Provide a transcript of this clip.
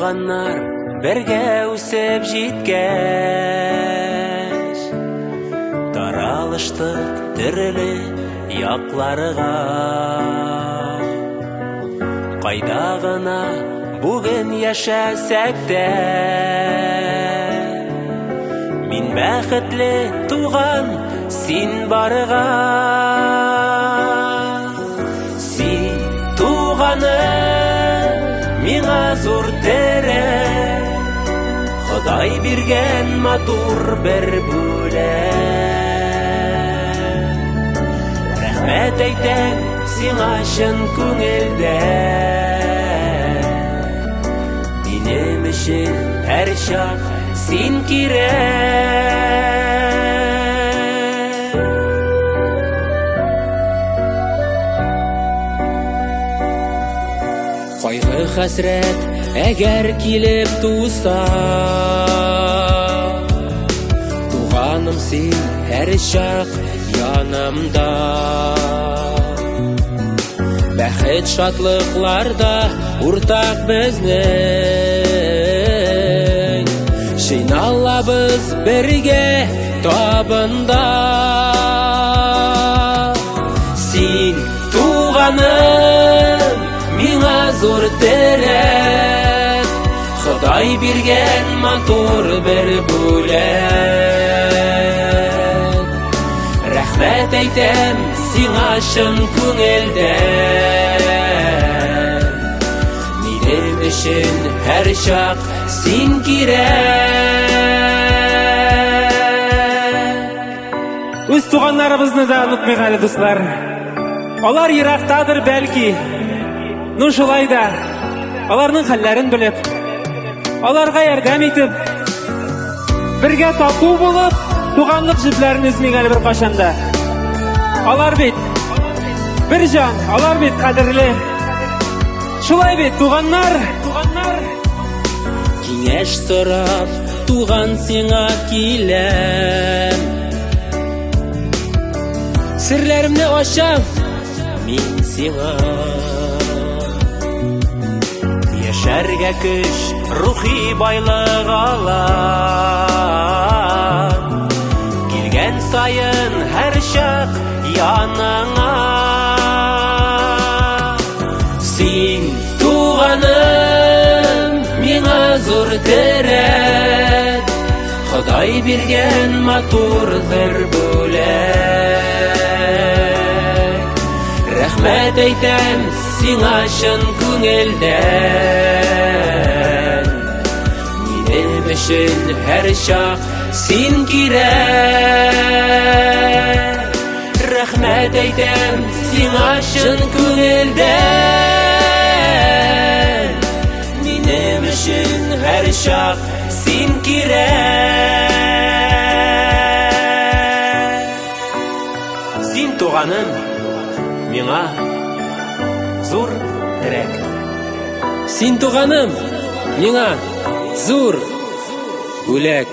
туганнар бергә үсеп җиткәч, таралыштык төрле якларга. Кайда гына бүген яшәсәк тә, мин бәхетле туган син барыга. Син туганым миңа зур терәк, Ходай биргән матур бер бүләк. Рәхмәт әйтәм сиңа чын күңелдән, минем өчен һәр чак син кирәк. Кайгы хәсрәт әгәр килеп туса, туганым син һәр чак янымда. Бәхет шатлыкларда уртак безнең, шыйналабыз бергә табында. Син туганым миңа зур терәк, Ходай биргән матур бер бүләк. Рәхмәт әйтәм сиңа чын күңелдән, минем өчен һәр чак син кирәк. Үз туганнарыбызны да онытмыйк әле, дуслар. Алар ерактадыр бәлки. Ну шулай да, аларның хәлләрен белеп, аларга ярдәм итеп, бергә тату булып, туганлык җепләрен өзмик әле бер кашанда. Алар бит бер җан, алар бит кадерле. Шулай бит, туганнар. Киңәш сорап туган сиңа киләм, серләремне ачам мин сиңа. Яшәргә көч, рухи байлык алам, килгән саен һәр чак яныңа. Син туганым миңа зур терәк, Ходай биргән матур бер бүләк. Рәхмәт әйтәм сиңа чын күңелдән, минем өчен һәр чак син кирәк. Рәхмәт әйтәм сиңа чын күңелдән, минем өчен һәр чак син кирәк. Син туганым миңа зур терәк. Син туганым миңа зур бүләк.